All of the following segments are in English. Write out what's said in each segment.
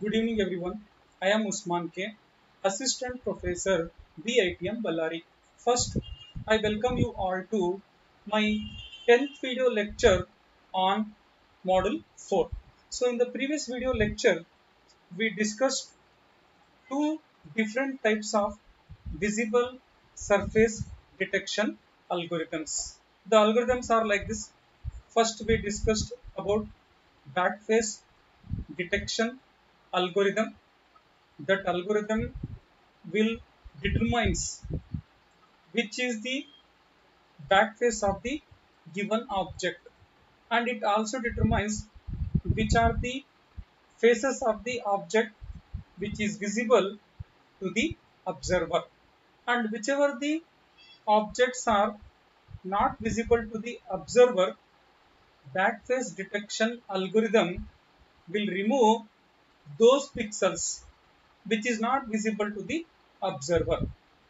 Good evening, everyone. I am Usman K, Assistant Professor, BITM Ballari. First, I welcome you all to my 10th video lecture on Model 4. So, in the previous video lecture, we discussed two different types of visible surface detection algorithms. The algorithms are like this. First, we discussed about backface detection algorithm. That algorithm will determines which is the backface of the given object, and it also determines which are the faces of the object which is visible to the observer, and whichever the objects are not visible to the observer, backface detection algorithm will remove those pixels which is not visible to the observer,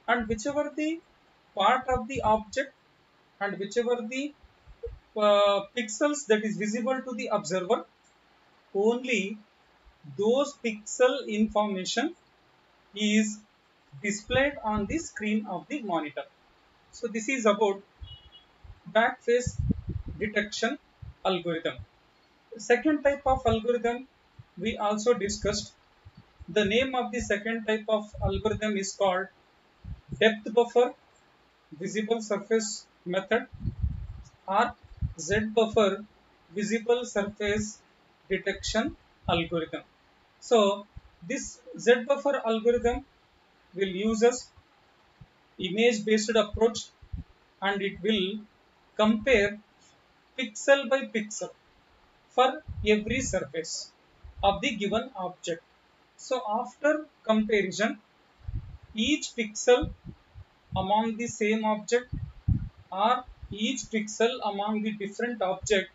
and whichever the part of the object and whichever the pixels that is visible to the observer, only those pixel information is displayed on the screen of the monitor. So this is about backface detection algorithm. Second type of algorithm we also discussed. The name of the second type of algorithm is called depth buffer visible surface method, or Z buffer visible surface detection algorithm. So this Z buffer algorithm will use us image based approach, and it will compare pixel by pixel for every surface of the given object. So after comparison, each pixel among the same object or each pixel among the different object,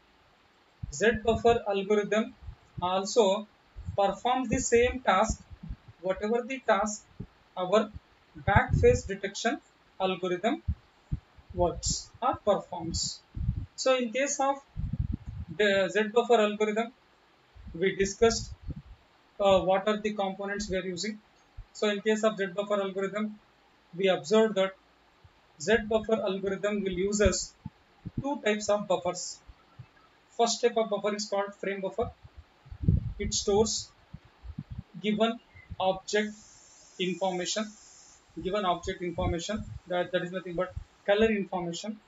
Z-buffer algorithm also performs the same task, whatever the task our backface detection algorithm works or performs. So in case of the Z-buffer algorithm, we discussed what are the components we are using. So in case of Z-buffer algorithm, we observed that Z-buffer algorithm will use us two types of buffers. First type of buffer is called frame buffer. It stores given object information, that is nothing but color information.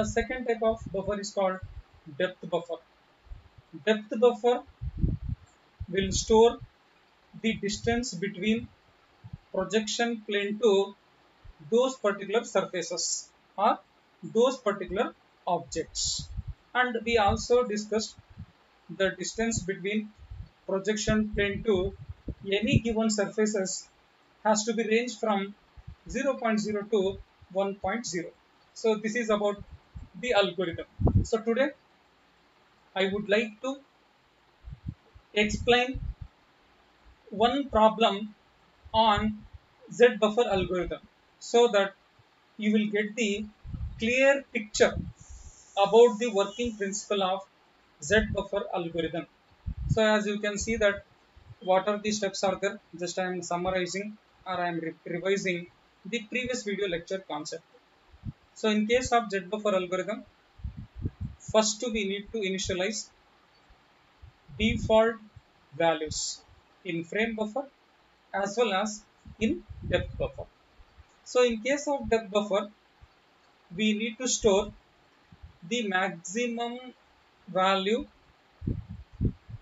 Second type of buffer is called depth buffer. Depth buffer will store the distance between projection plane to those particular surfaces or those particular objects. And we also discussed the distance between projection plane to any given surfaces has to be ranged from 0.0 to 1.0. So this is about the algorithm. So today I would like to explain one problem on Z buffer algorithm, so that you will get the clear picture about the working principle of Z buffer algorithm. So as you can see that what are the steps are there, just I am summarizing or I am revising the previous video lecture concept. So in case of Z buffer algorithm, first we need to initialize default values in frame buffer as well as in depth buffer. So in case of depth buffer, we need to store the maximum value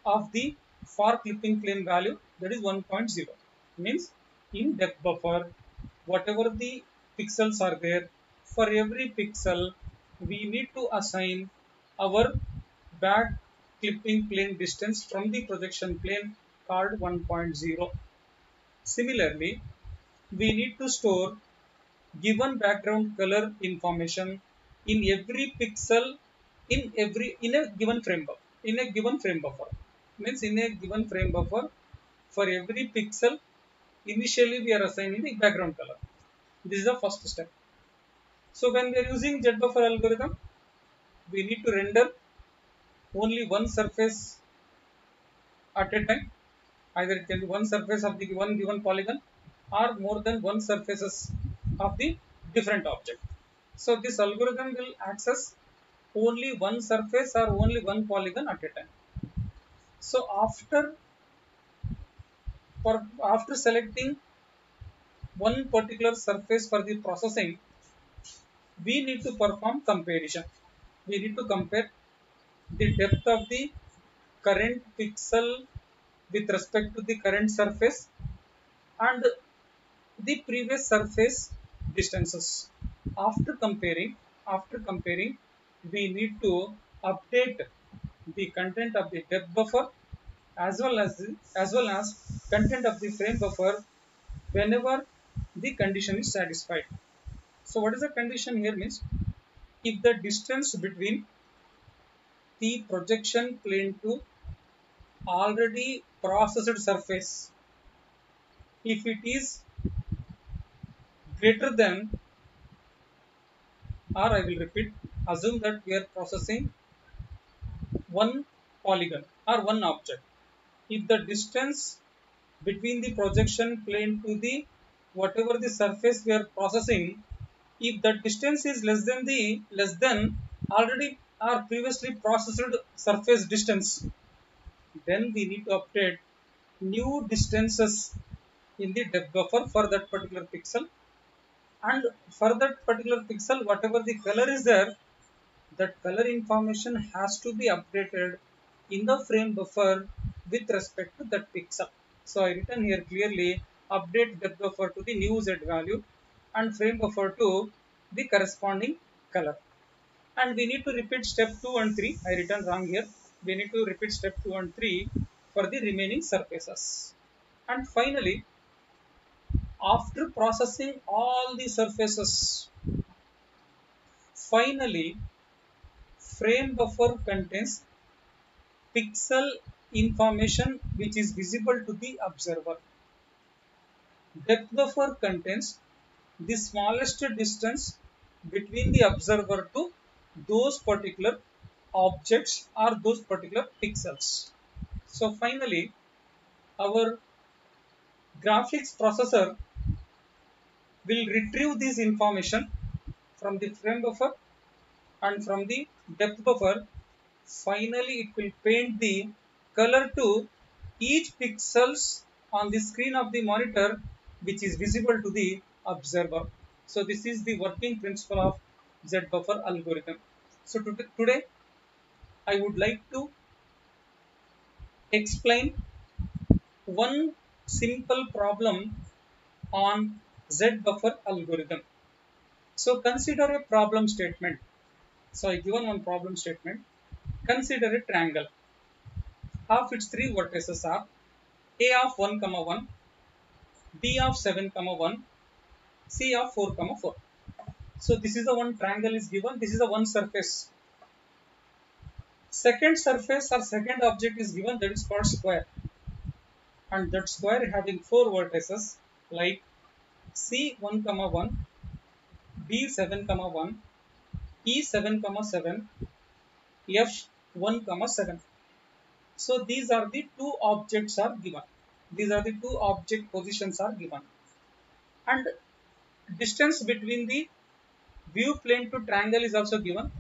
of the far clipping plane value, that is 1.0. Means in depth buffer, whatever the pixels are there, for every pixel we need to assign our back clipping plane distance from the projection plane called 1.0. Similarly, we need to store given background color information in every pixel in a given frame buffer, means in a given frame buffer, for every pixel initially we are assigning the background color. This is the first step. So when we are using Z buffer algorithm, we need to render only one surface at a time, Either it can be one surface of the one given polygon or more than one surfaces of the different object. So this algorithm will access only one surface or only one polygon at a time. So after selecting one particular surface for the processing, we need to perform comparison. We need to compare the depth of the current pixel with respect to the current surface and the previous surface distances. After comparing, we need to update the content of the depth buffer as well as content of the frame buffer whenever the condition is satisfied. So what is the condition here means, if the distance between the projection plane to already processed surface, if it is greater than, or I will repeat, assume that we are processing one polygon or one object. If the distance between the projection plane to the whatever the surface we are processing, if the distance is less than already or previously processed surface distance, then we need to update new distances in the depth buffer for that particular pixel, and for that particular pixel whatever the color is there, that color information has to be updated in the frame buffer with respect to that pixel. So I written here clearly, update depth buffer to the new z value and frame buffer to the corresponding color. And we need to repeat step 2 and 3. I written wrong here. We need to repeat step 2 and 3 for the remaining surfaces. And finally, after processing all the surfaces, finally frame buffer contains pixel information which is visible to the observer. Depth buffer contains the smallest distance between the observer to those particular objects or those particular pixels. So finally, our graphics processor will retrieve this information from the frame buffer and from the depth buffer. Finally, it will paint the color to each pixels on the screen of the monitor which is visible to the observer. So this is the working principle of Z buffer algorithm. So today I would like to explain one simple problem on Z buffer algorithm. So consider a problem statement. So I given one problem statement. Consider a triangle. Half its three vertices are A of 1, 1, B of 7, 1, C of 4, 4. So this is the one triangle is given. This is the one surface. Second surface or second object is given, that is called square. And that square having four vertices like C1, 1, B7, 1, E7, 7, F1, 7. So these are the two objects are given. These are the two object positions are given. And distance between the view plane to triangle is also given.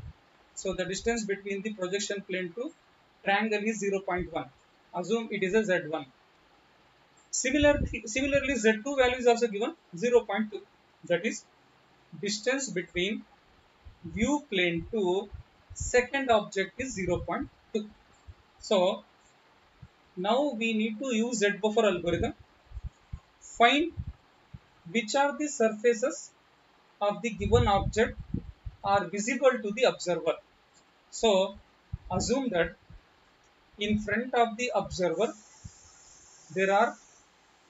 So the distance between the projection plane to triangle is 0.1. Assume it is a Z1. Similarly, Z2 value is also given 0.2. That is distance between view plane to second object is 0.2. So now we need to use Z buffer algorithm. Find which are the surfaces of the given object are visible to the observer. So assume that in front of the observer there are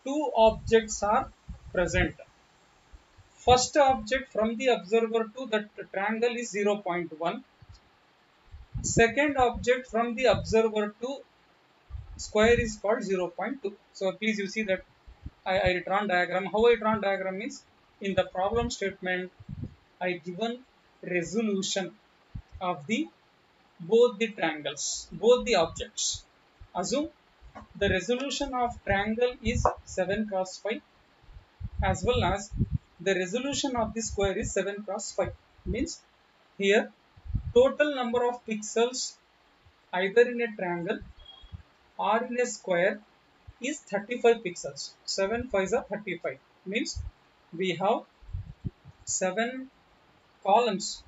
two objects are present. First object from the observer to the triangle is 0.1. Second object from the observer to square is called 0.2. So please you see that I drawn diagram. How I drawn diagram means, in the problem statement I given resolution of the both the triangles, both the objects. Assume the resolution of triangle is 7 cross 5, as well as the resolution of the square is 7 cross 5. Means here total number of pixels either in a triangle or in a square is 35 pixels. 7 5s are 35. Means we have 7 columns.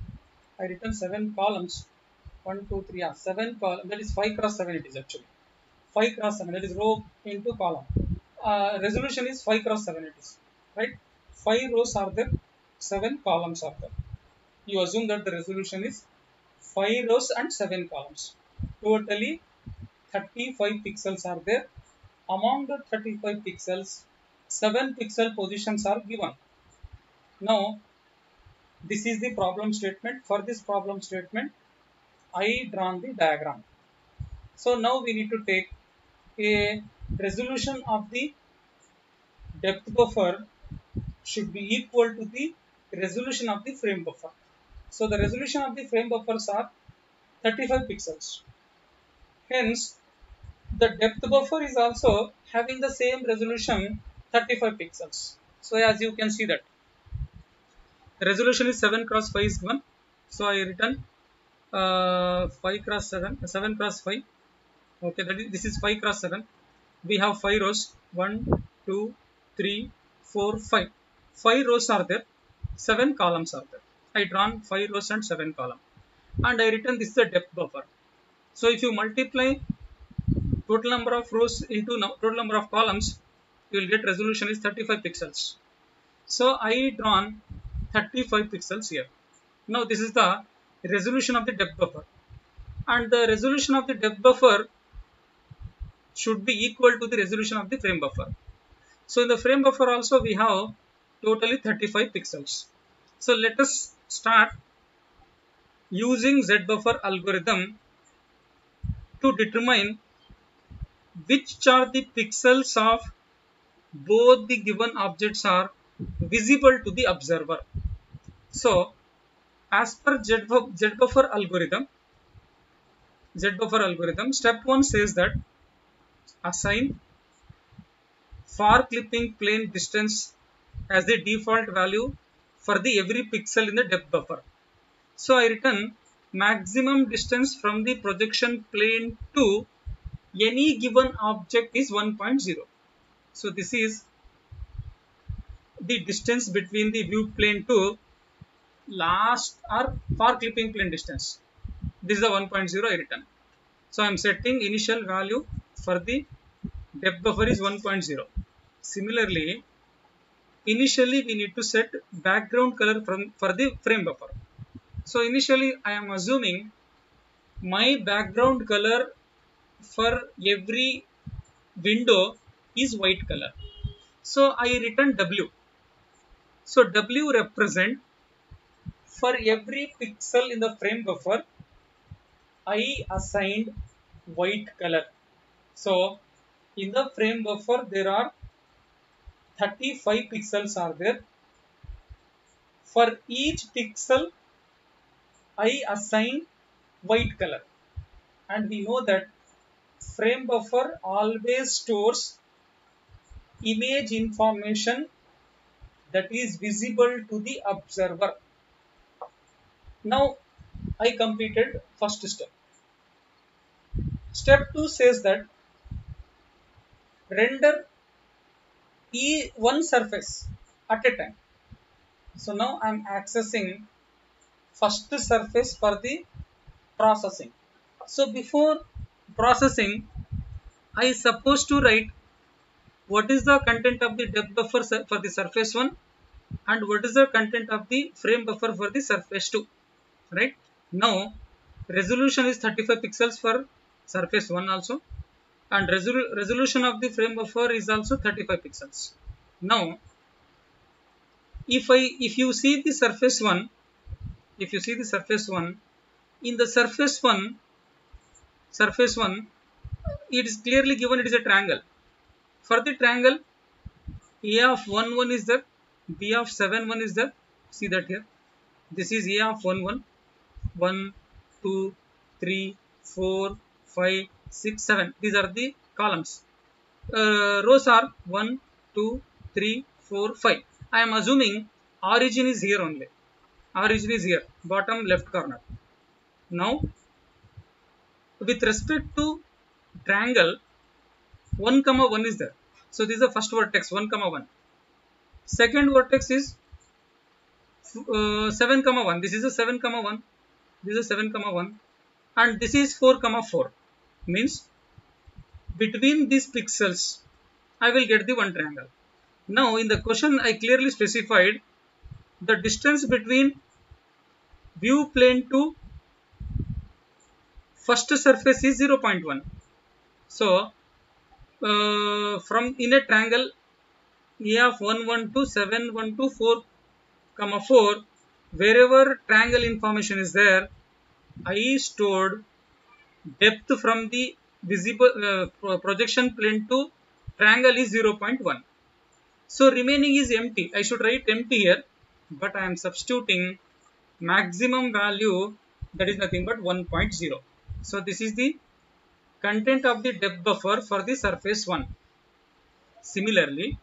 I written 7 columns. 1, 2, 3, 7 columns. That is 5 cross 7 it is actually. 5 cross 7, that is row into column. Resolution is 5 cross 7 it is. Right? 5 rows are there, 7 columns are there. You assume that the resolution is 5 rows and 7 columns. Totally 35 pixels are there. Among the 35 pixels, 7 pixel positions are given. Now, this is the problem statement. For this problem statement, I drawn the diagram. So now we need to take a resolution of the depth buffer should be equal to the resolution of the frame buffer. So the resolution of the frame buffers are 35 pixels. Hence, the depth buffer is also having the same resolution 35 pixels. So as you can see that the resolution is 7 cross 5 is given. So I written 5 cross 7, 7 cross 5. Okay, this is 5 cross 7. We have 5 rows. 1, 2, 3, 4, 5. 5 rows are there. 7 columns are there. I drawn 5 rows and 7 columns. And I written this is the depth buffer. So if you multiply total number of rows into total number of columns, you will get resolution is 35 pixels. So I drawn 35 pixels here. Now this is the resolution of the depth buffer, and the resolution of the depth buffer should be equal to the resolution of the frame buffer. So in the frame buffer also we have totally 35 pixels. So let us start using Z buffer algorithm to determine which are the pixels of both the given objects are visible to the observer. So as per Z buffer algorithm, step 1 says that assign far clipping plane distance as the default value for the every pixel in the depth buffer. So I written maximum distance from the projection plane to any given object is 1.0. So this is the distance between the view plane to last or far clipping plane distance. This is the 1.0 I written. So I am setting initial value for the depth buffer is 1.0. Similarly, initially we need to set background color for the frame buffer. So initially I am assuming my background color for every window is white color. So I written W. So W represent for every pixel in the frame buffer I assigned white color. So in the frame buffer there are 35 pixels are there. For each pixel I assign white color, and we know that frame buffer always stores image information that is visible to the observer. Now I completed first step. Step 2 says that render one surface at a time. So now I am accessing first surface for the processing. So before processing, I supposed to write what is the content of the depth buffer for the surface 1 and what is the content of the frame buffer for the surface 2. Right? Now resolution is 35 pixels for surface 1 also, and resolution of the frame buffer is also 35 pixels. Now if you see the surface 1, in the surface 1 it is clearly given it is a triangle. For the triangle, A of 1 1 is there, B of 7 1 is there. See that here. This is A of 1 1, 1, 2, 3, 4, 5, 6, 7. These are the columns. Rows are 1, 2, 3, 4, 5. I am assuming origin is here only. Origin is here, bottom left corner. Now, with respect to triangle, 1 comma 1 is there. So this is the first vertex, 1 comma 1. Second vertex is 7 comma 1. This is a 7 comma 1. This is a 7 comma 1. And this is 4 comma 4. Means between these pixels, I will get the one triangle. Now in the question, I clearly specified the distance between view plane to first surface is 0.1. So from in a triangle A of 1, 1, 2, 7, 1, 2, 4, comma 4, wherever triangle information is there, I stored depth from the visible projection plane to triangle is 0.1. So remaining is empty. I should write empty here, but I am substituting maximum value, that is nothing but 1.0. So this is the content of the depth buffer for the surface 1. Similarly,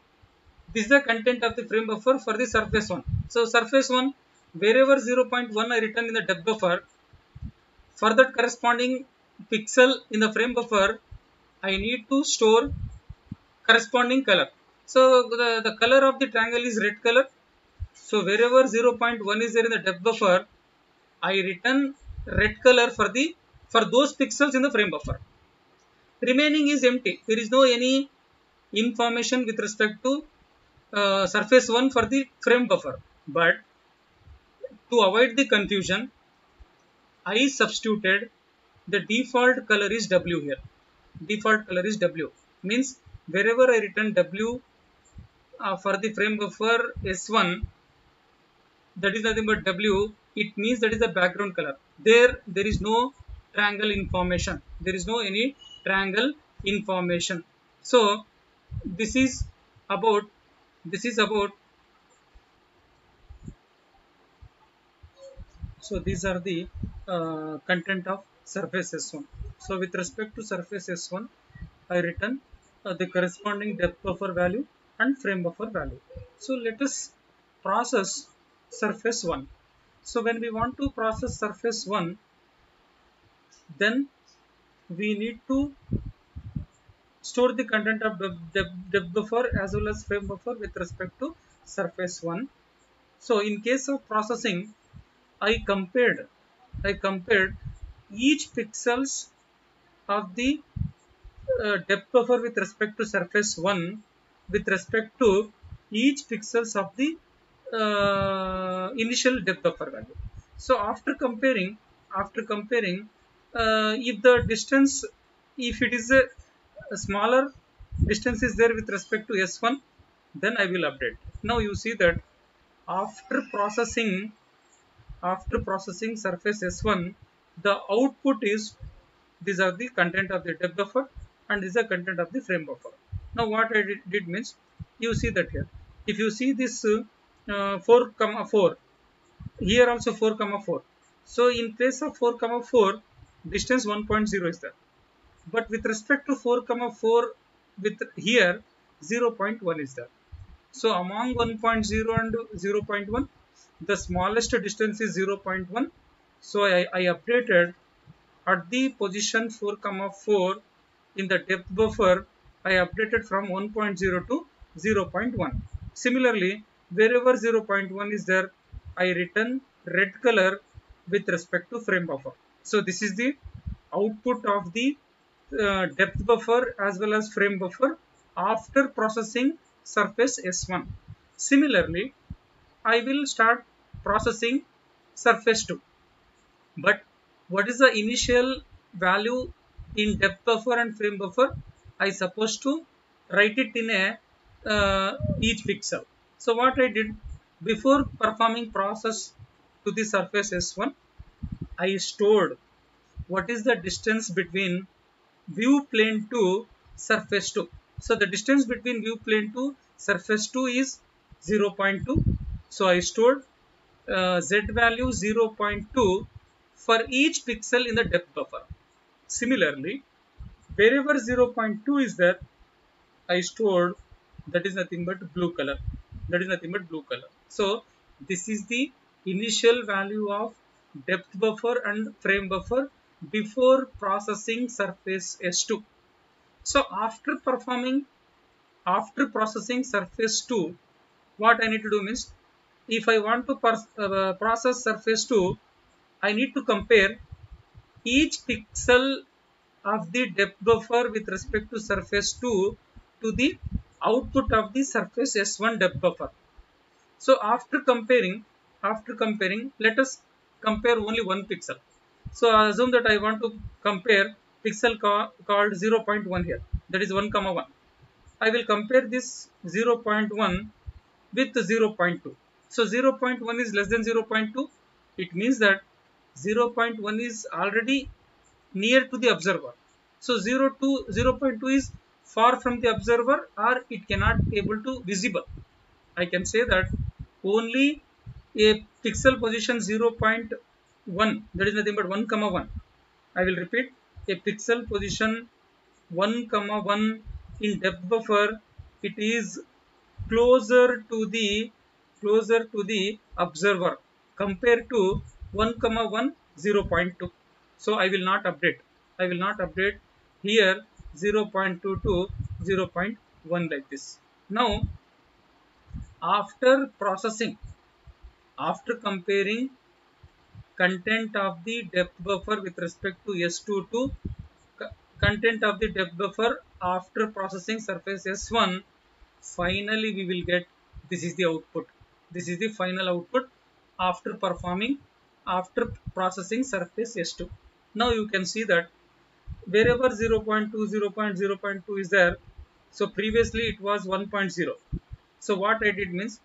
this is the content of the frame buffer for the surface 1. So surface 1, wherever 0.1 I written in the depth buffer, for that corresponding pixel in the frame buffer, I need to store corresponding color. So the color of the triangle is red color. So wherever 0.1 is there in the depth buffer, I written red color for those pixels in the frame buffer. Remaining is empty. There is no any information with respect to surface 1 for the frame buffer. But to avoid the confusion, I substituted the default color is W here. Default color is W. Means wherever I written W for the frame buffer S1, that is nothing but W. It means that is the background color. There is no triangle information. There is no any triangle information. So this is about. So these are the content of surface S1. So with respect to surface S1, I written the corresponding depth buffer value and frame buffer value. So let us process surface 1. So when we want to process surface 1, then we need to store the content of depth buffer as well as frame buffer with respect to surface 1. So in case of processing, I compared each pixels of the depth buffer with respect to surface 1 with respect to each pixels of the initial depth buffer value. So after comparing, if the distance, if it is a smaller distance is there with respect to S1, then I will update. Now you see that after processing surface S1, the output is, these are the content of the depth buffer and this is the content of the frame buffer. Now what I did means, you see that here, if you see this 4 comma 4, here also 4 comma 4. So in place of 4 comma 4, distance 1.0 is there. But with respect to 4 comma 4, with here 0.1 is there. So among 1.0 and 0.1, the smallest distance is 0.1. So I updated at the position 4 comma 4 in the depth buffer. I updated from 1.0 to 0.1. Similarly, wherever 0.1 is there, I written red color with respect to frame buffer. So this is the output of the depth buffer as well as frame buffer after processing surface S1. Similarly, I will start processing surface 2. But what is the initial value in depth buffer and frame buffer? I supposed to write it in a each pixel. So what I did, before performing process to the surface S1, I stored what is the distance between view plane to surface 2. So the distance between view plane to surface 2 is 0.2. So I stored z value 0.2 for each pixel in the depth buffer. Similarly, Wherever 0.2 is there, I stored that is nothing but blue color. That is nothing but blue color. So this is the initial value of depth buffer and frame buffer before processing surface S2. So after processing surface 2, what I need to do means, if I want to process surface 2, I need to compare each pixel of the depth buffer with respect to surface 2 to the output of the surface S1 depth buffer. So after comparing, let us compare only one pixel. So I assume that I want to compare pixel called 0.1 here. That is 1 comma 1. I will compare this 0.1 with 0.2. So 0.1 is less than 0.2. It means that 0.1 is already near to the observer. So 0.2 is far from the observer, or it cannot able to visible. I can say that only a pixel position 0.1, that is nothing but 1 comma 1. I will repeat, a pixel position 1 comma 1 in depth buffer, it is closer to the observer compared to 1 comma 1 0.2. So I will not update here 0.2 to 0.1 like this. Now after processing, after comparing content of the depth buffer with respect to S2 to content of the depth buffer after processing surface S1, finally we will get, this is the output. This is the final output after processing surface S2. Now you can see that wherever 0.2, 0.0.2 is there, so previously it was 1.0. So what I did means,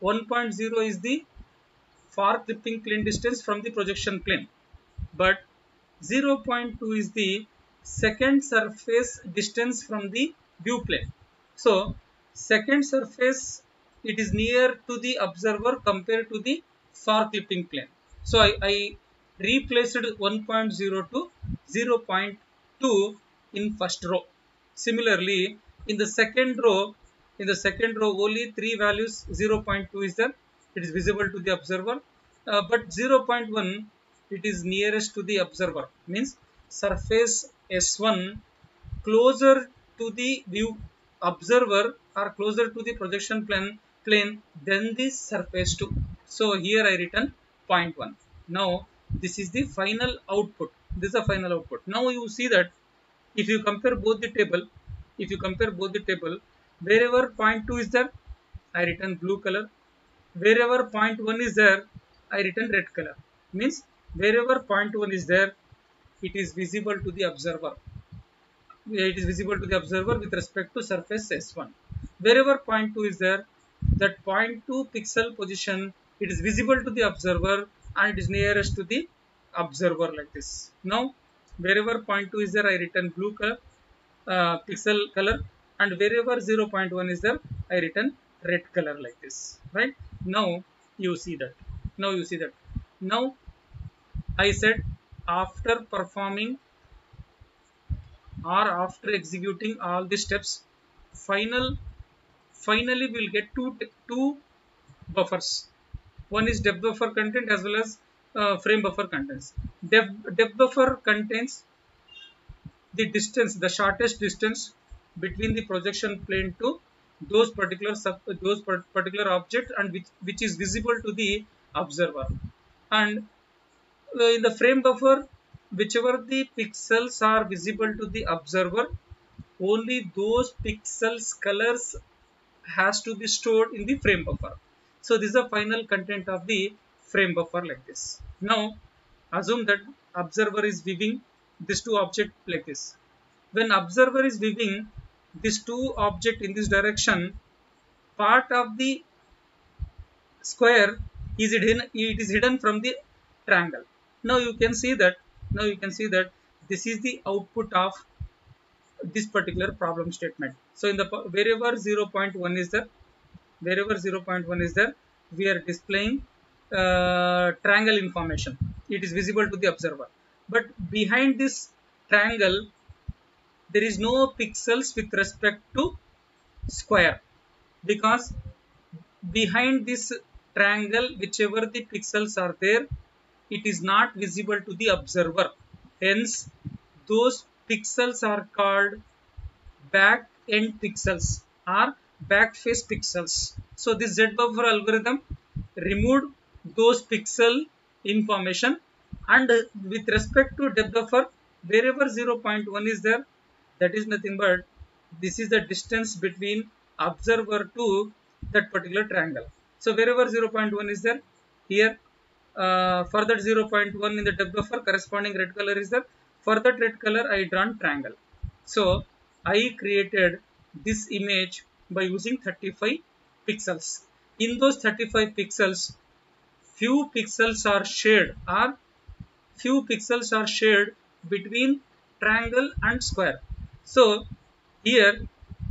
1.0 is the far clipping plane distance from the projection plane, but 0.2 is the second surface distance from the view plane. So second surface, it is near to the observer compared to the far clipping plane. So I replaced 1.0 to 0.2 in first row. Similarly, in the second row, only three values 0.2 is there. It is visible to the observer, but 0.1 it is nearest to the observer. Means surface S1 closer to the view observer or closer to the projection plane than the surface 2. So here I written 0.1. Now this is the final output. This is the final output. Now you see that if you compare both the table, wherever 0.2 is there, I written blue color. Wherever 0.1 is there, I written red color. Means wherever 0.1 is there, it is visible to the observer. It is visible to the observer with respect to surface S1. Wherever 0.2 is there, that 0.2 pixel position, it is visible to the observer and it is nearest to the observer like this. Now wherever 0.2 is there, I written blue color, pixel color, and wherever 0.1 is there, I written red color like this. Right? Now you see that. Now I said, after performing or after executing all the steps, finally we'll get two buffers. One is depth buffer content as well as frame buffer contents. Depth buffer contains the distance, the shortest distance between the projection plane to those particular object, and which is visible to the observer. And in the frame buffer, whichever the pixels are visible to the observer, only those pixels colors has to be stored in the frame buffer. So this is the final content of the frame buffer like this. Now assume that observer is viewing these two objects like this. When observer is viewing these two objects in this direction, part of the square is hidden, it is hidden from the triangle. Now you can see that this is the output of this particular problem statement. So in the wherever 0.1 is there, we are displaying triangle information. It is visible to the observer, but behind this triangle there is no pixels with respect to square, because behind this triangle whichever the pixels are there, it is not visible to the observer. Hence those pixels are called back end pixels or back face pixels. So this Z buffer algorithm removed those pixel information, and with respect to depth buffer, wherever 0.1 is there, that is nothing but this is the distance between observer to that particular triangle. So wherever 0.1 is there, here for that 0.1 in the depth buffer, corresponding red color is there. For that red color I drawn triangle. So I created this image by using 35 pixels. In those 35 pixels, few pixels are shared, or few pixels are shared between triangle and square. So here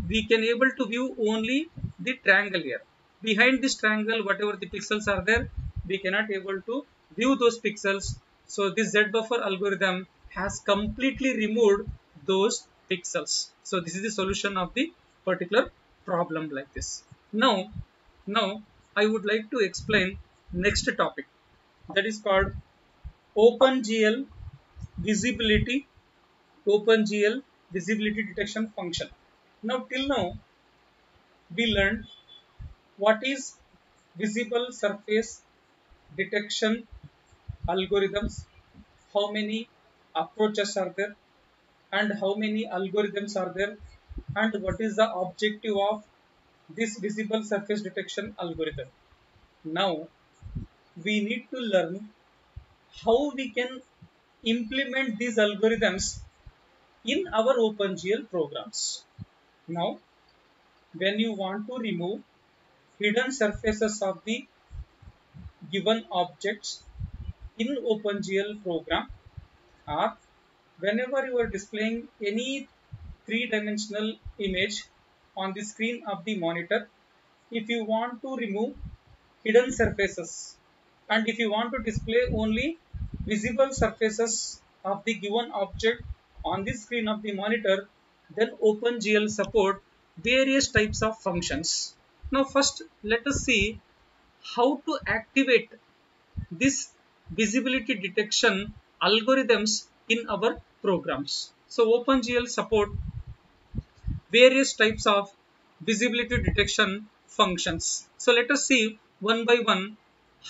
we can able to view only the triangle here. Behind this triangle, whatever the pixels are there, we cannot able to view those pixels. So this Z buffer algorithm has completely removed those pixels. So this is the solution of the particular problem like this. Now I would like to explain next topic, that is called OpenGL visibility, OpenGL visibility detection function. Now till now we learned what is visible surface detection algorithms, how many approaches are there, and how many algorithms are there, and what is the objective of this visible surface detection algorithm. Now we need to learn how we can implement these algorithms in our OpenGL programs. Now, when you want to remove hidden surfaces of the given objects in OpenGL program, or whenever you are displaying any three-dimensional image on the screen of the monitor, if you want to remove hidden surfaces and if you want to display only visible surfaces of the given object on the screen of the monitor, then OpenGL support various types of functions. Now first let us see how to activate this visibility detection algorithms in our programs. So OpenGL support various types of visibility detection functions. So let us see one by one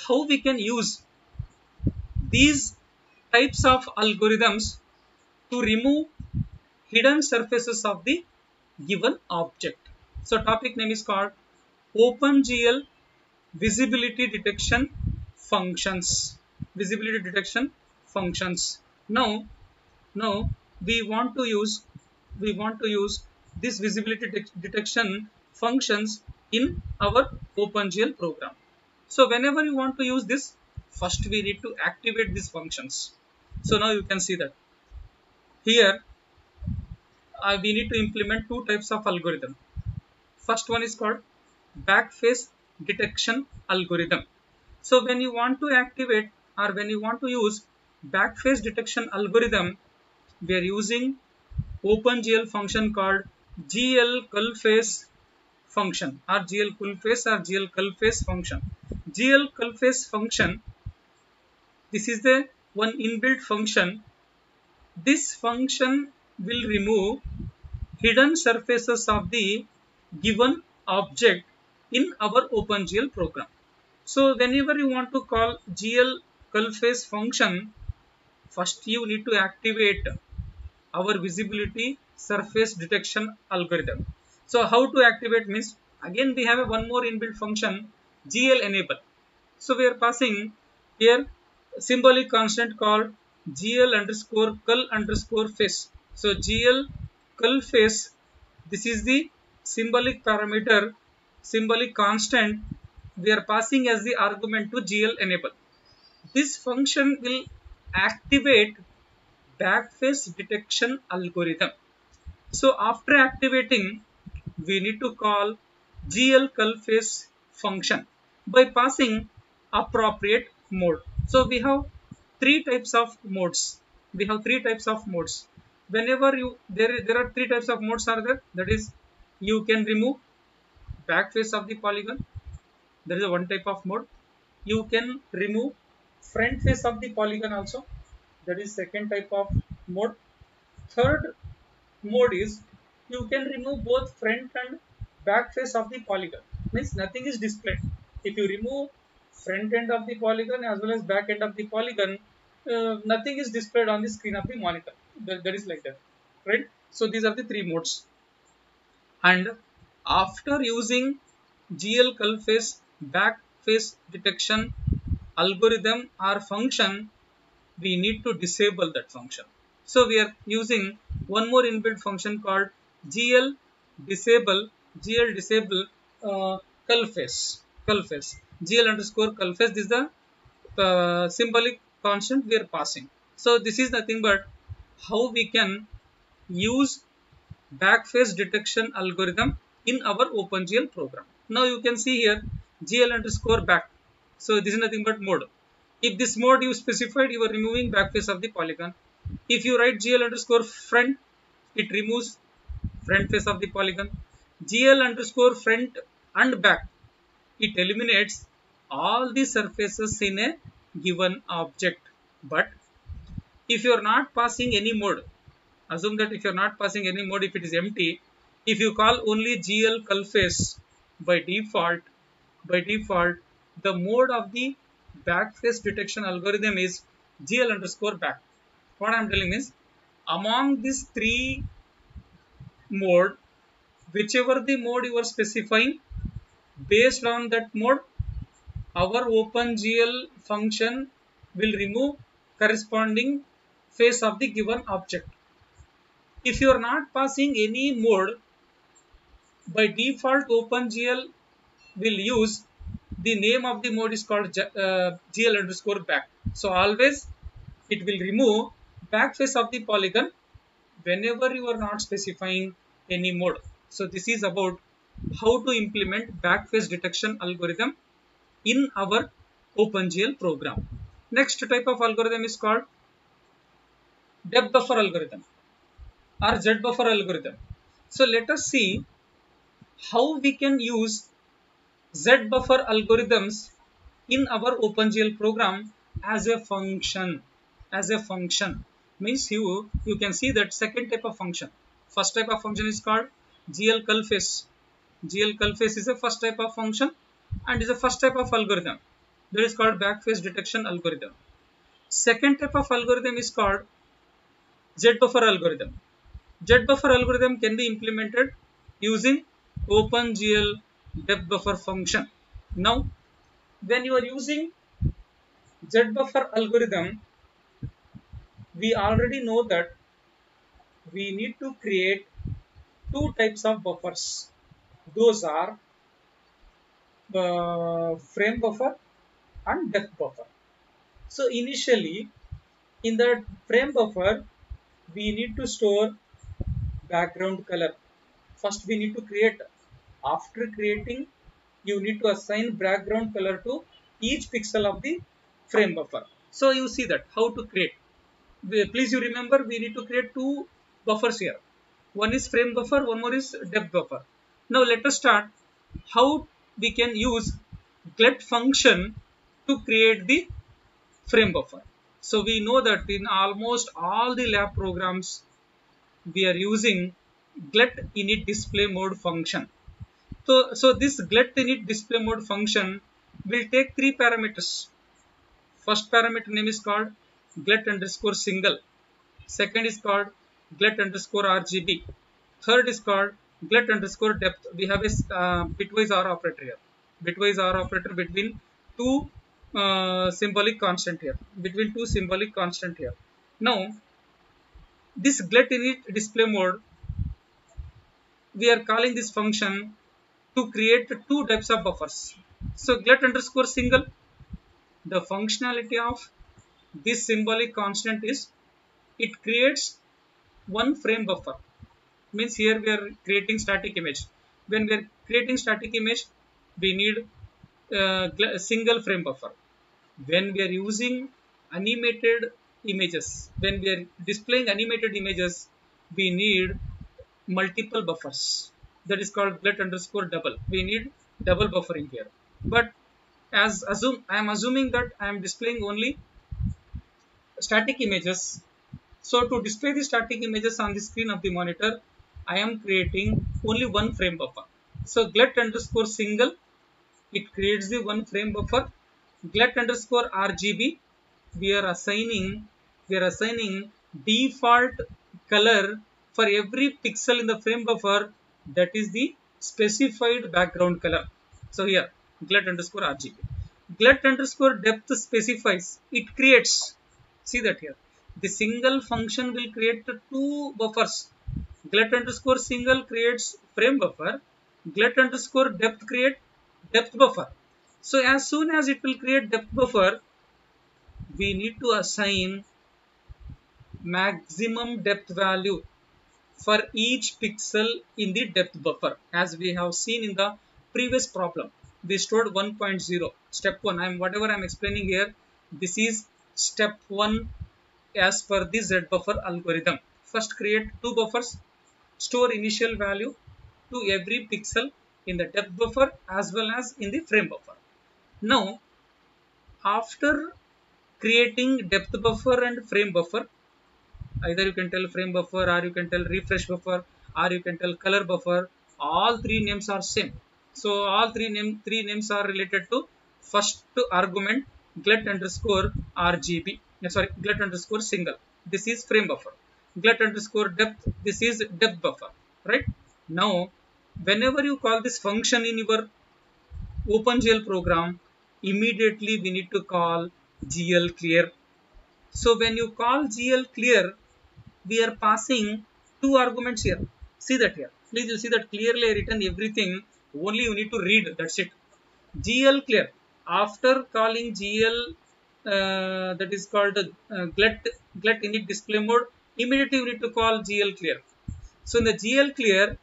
how we can use these types of algorithms to remove hidden surfaces of the given object. So topic name is called OpenGL visibility detection functions. Visibility detection functions. Now we want to use this visibility detection functions in our OpenGL program. So whenever you want to use this, first we need to activate these functions. So now you can see that here we need to implement two types of algorithm. First one is called backface detection algorithm. So when you want to activate or when you want to use backface detection algorithm, we are using OpenGL function called GL cullface function, or GL cullface or GL cullface function. GL cullface function, this is the one inbuilt function. This function will remove hidden surfaces of the given object in our OpenGL program. So whenever you want to call GL cullface function, first you need to activate our visibility surface detection algorithm. So how to activate means, again we have a one more inbuilt function, GL enable. So we are passing here symbolic constant called GL underscore cull underscore face. So GL cull face, this is the symbolic parameter, symbolic constant we are passing as the argument to GL enable. This function will activate backface detection algorithm. So after activating, we need to call GL cullface function by passing appropriate mode. So we have three types of modes. whenever you there are three types of modes are there. That is, you can remove back face of the polygon. There is a one type of mode. You can remove front face of the polygon also. That is second type of mode. Third mode is you can remove both front and back face of the polygon. Means nothing is displayed. If you remove front end of the polygon as well as back end of the polygon, nothing is displayed on the screen of the monitor. That is like that, right? So these are the three modes. And after using GL cull face back face detection algorithm or function, we need to disable that function. So we are using one more inbuilt function called GL disable cull face. GL underscore cull face. This is the symbolic constant we are passing. So this is nothing but how we can use backface detection algorithm in our OpenGL program. Now you can see here GL underscore back. So this is nothing but mode. If this mode you specified, you are removing backface of the polygon. If you write GL underscore front, it removes front face of the polygon. GL underscore front and back, it eliminates all the surfaces in a given object. But if you are not passing any mode, assume that if you are not passing any mode, if it is empty, if you call only GL cull face by default, the mode of the backface detection algorithm is GL underscore back. What I am telling is, among these three mode, whichever the mode you are specifying, based on that mode, our OpenGL function will remove corresponding face of the given object. If you are not passing any mode, by default OpenGL will use the name of the mode is called GL underscore back. So always it will remove back face of the polygon whenever you are not specifying any mode. So this is about how to implement back face detection algorithm in our OpenGL program. Next type of algorithm is called depth buffer algorithm or Z buffer algorithm. So let us see how we can use Z buffer algorithms in our OpenGL program as a function. Means you can see that second type of function. First type of function is called GL cull face. GL cull face is a first type of function and is a first type of algorithm. That is called backface detection algorithm. Second type of algorithm is called Z buffer algorithm. Z buffer algorithm can be implemented using OpenGL depth buffer function. Now, when you are using Z buffer algorithm, we already know that we need to create two types of buffers. Those are frame buffer and depth buffer. So initially, in the frame buffer, we need to store background color. First, we need to create. After creating, you need to assign background color to each pixel of the frame buffer. So you see that how to create. Please you remember we need to create two buffers here. One is frame buffer, one more is depth buffer. Now let us start how we can use glet function to create the frame buffer. So we know that in almost all the lab programs we are using glet init display mode function. So this glet init display mode function will take three parameters. First parameter name is called glet underscore single. Second is called glet underscore RGB. Third is called glet underscore depth. We have a bitwise OR operator here. Bitwise OR operator between two symbolic constant here. Now this glet init display mode, we are calling this function to create two types of buffers. So glet underscore single, the functionality of this symbolic constant is it creates one frame buffer. Means here we are creating static image. When we are creating static image, we need a single frame buffer. When we are using animated images, when we are displaying animated images, we need multiple buffers. That is called glut underscore double. We need double buffering here. But I am assuming that I am displaying only static images. So to display the static images on the screen of the monitor, I am creating only one frame buffer. So glut underscore single, it creates the one frame buffer. Glut underscore RGB, we are assigning default color for every pixel in the frame buffer, that is the specified background color. So here glut underscore RGB. Glut underscore depth specifies, it creates, see that here, the single function will create two buffers. Glut underscore single creates frame buffer, glut underscore depth create depth buffer. So as soon as it will create depth buffer, we need to assign maximum depth value for each pixel in the depth buffer. As we have seen in the previous problem, we stored 1.0. Step 1, whatever I am explaining here, this is step 1 as per the Z buffer algorithm. First create two buffers, store initial value to every pixel in the depth buffer as well as in the frame buffer. Now, after creating depth buffer and frame buffer, either you can tell frame buffer or you can tell refresh buffer or you can tell color buffer, all three names are same. So all three names are related to first argument glut underscore RGB, sorry, glut underscore single, this is frame buffer. Glut underscore depth, this is depth buffer, right? Now whenever you call this function in your OpenGL program, immediately we need to call GL clear. So when you call GL clear, we are passing two arguments here. See that here. Please you see that clearly I written everything. Only you need to read. That's it. GL clear. After calling GL, that is called glut init display mode. Immediately you need to call GL clear. So in the GL clear,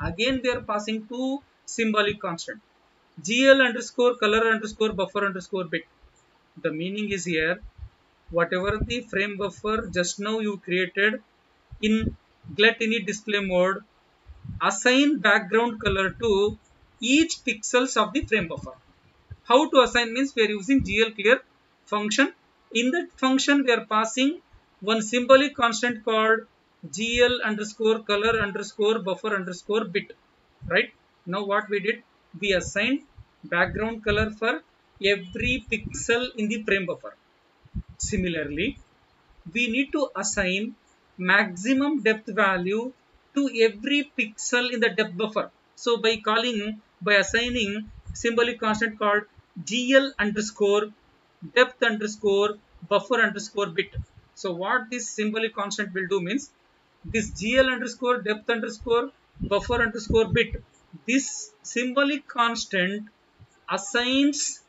again we are passing two symbolic constant. GL underscore color underscore buffer underscore bit. The meaning is here, whatever the frame buffer just now you created in glut init display mode, assign background color to each pixels of the frame buffer. How to assign means we are using GL clear function. In that function we are passing one symbolic constant called GL underscore color underscore buffer underscore bit, right? Now what we did, we assigned background color for every pixel in the frame buffer. Similarly, we need to assign maximum depth value to every pixel in the depth buffer. So by assigning symbolic constant called GL underscore depth underscore buffer underscore bit. So what this symbolic constant will do means, this GL underscore depth underscore buffer underscore bit, this symbolic constant assigns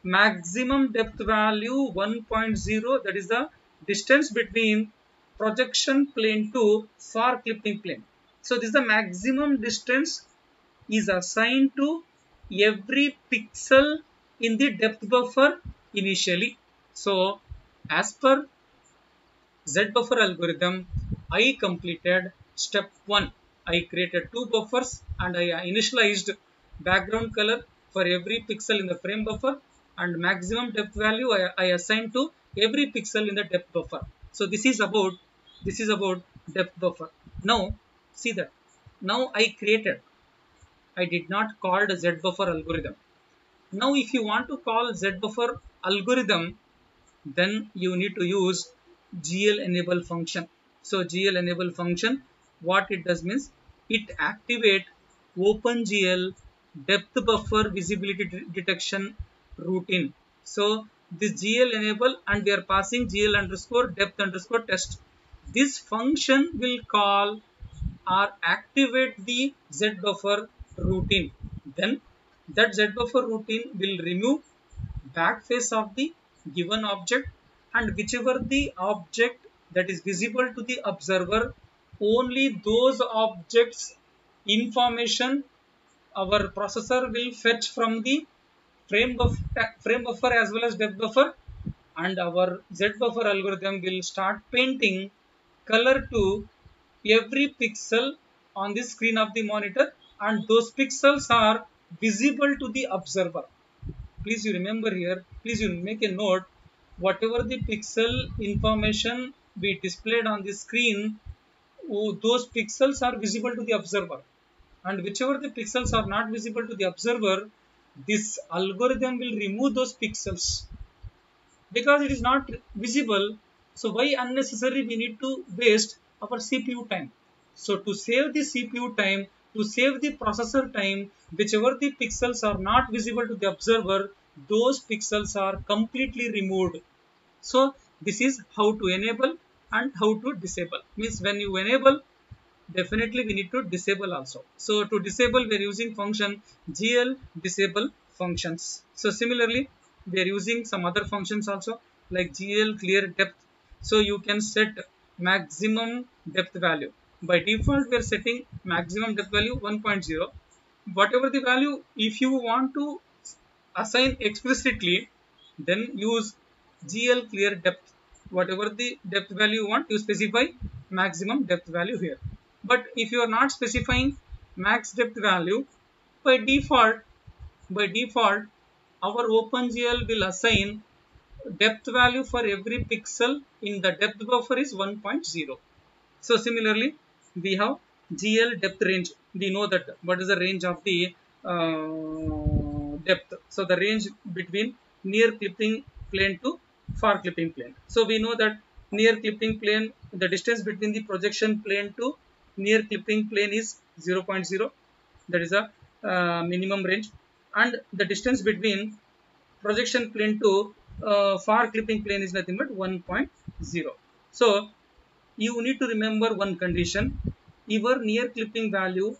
maximum depth value 1.0, that is the distance between projection plane to far clipping plane. So this is the maximum distance is assigned to every pixel in the depth buffer initially. So as per Z buffer algorithm, I completed step 1. I created two buffers and I initialized background color for every pixel in the frame buffer, and maximum depth value I assigned to every pixel in the depth buffer. So this is about depth buffer. Now see that, now I did not call the Z buffer algorithm. Now if you want to call Z buffer algorithm, then you need to use GL enable function. So GL enable function, what it does means, it activate OpenGL depth buffer visibility detection routine. So this GL enable, and we are passing GL underscore depth underscore test. This function will call or activate the Z buffer routine. Then that Z buffer routine will remove back face of the given object, and whichever the object that is visible to the observer, only those objects information our processor will fetch from the frame buffer as well as depth buffer, and our Z buffer algorithm will start painting color to every pixel on the screen of the monitor, and those pixels are visible to the observer. Please you remember here, please you make a note, whatever the pixel information be displayed on the screen, those pixels are visible to the observer, and whichever the pixels are not visible to the observer, this algorithm will remove those pixels because it is not visible. So why unnecessary we need to waste our CPU time? So to save the CPU time, to save the processor time, whichever the pixels are not visible to the observer, those pixels are completely removed. So this is how to enable and how to disable. Means when you enable, definitely we need to disable also. So to disable, we are using function gl disable functions. So similarly, we are using some other functions also like gl clear depth. So you can set maximum depth value. By default, we are setting maximum depth value 1.0. Whatever the value, if you want to assign explicitly, then use gl clear depth. Whatever the depth value you want, you specify maximum depth value here. But if you are not specifying max depth value, by default, by default, our OpenGL will assign depth value for every pixel in the depth buffer is 1.0. So similarly, we have GL depth range. We know that what is the range of the depth. So the range between near clipping plane to far clipping plane. So we know that near clipping plane, the distance between the projection plane to near clipping plane is 0.0. That is a minimum range, and the distance between projection plane to far clipping plane is nothing but 1.0. So you need to remember one condition: your near clipping value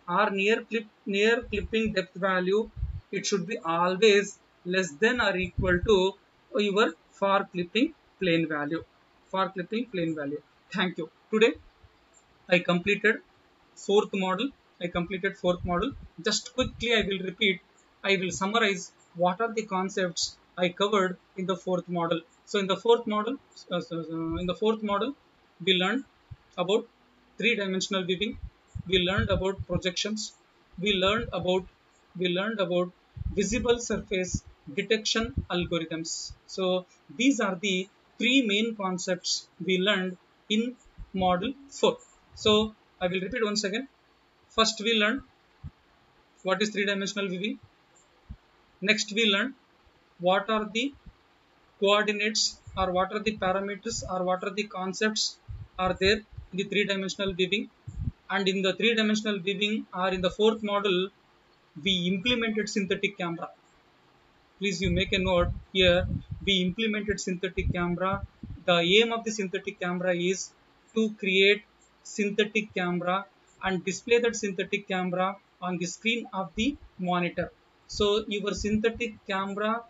or near clipping depth value, it should be always less than or equal to your far clipping plane value. Far clipping plane value. Thank you. Today I completed fourth model. I completed fourth model. Just quickly I will repeat. I will summarize what are the concepts I covered in the fourth model. So in the fourth model, we learned about three-dimensional viewing. We learned about projections. We learned about visible surface detection algorithms. So these are the three main concepts we learned in model 4. So I will repeat once again. First we learned what is three-dimensional viewing. Next we learned what are the coordinates or what are the parameters or what are the concepts are there in the three-dimensional viewing. And in the three-dimensional viewing or in the fourth model, we implemented synthetic camera. Please you make a note here. We implemented synthetic camera. The aim of the synthetic camera is to create synthetic camera and display that synthetic camera on the screen of the monitor. So your synthetic camera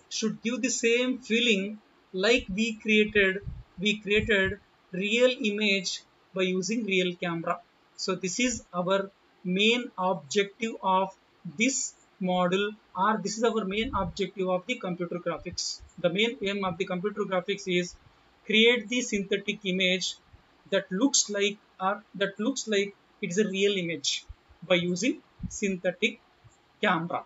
should give the same feeling like we created real image by using real camera. So this is our main objective of this model, or this is our main objective of the computer graphics. The main aim of the computer graphics is create the synthetic image that looks like it is a real image by using synthetic camera.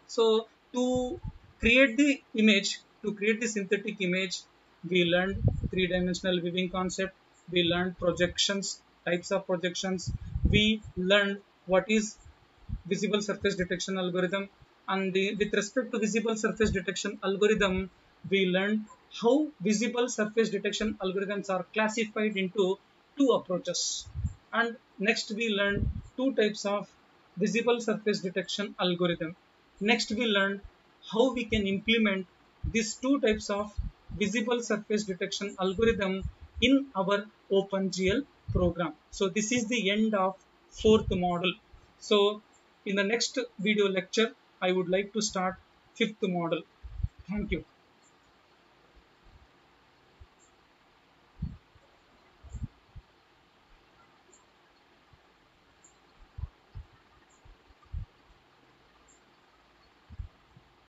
So to create the image, to create the synthetic image, we learned three-dimensional viewing concept. We learned projections, types of projections. We learned what is visible surface detection algorithm, and with respect to visible surface detection algorithm, we learned how visible surface detection algorithms are classified into two approaches. And next we learned two types of visible surface detection algorithm. Next we learned how we can implement these two types of visible surface detection algorithm in our OpenGL program. So this is the end of fourth model. So in the next video lecture, I would like to start fifth model. Thank you.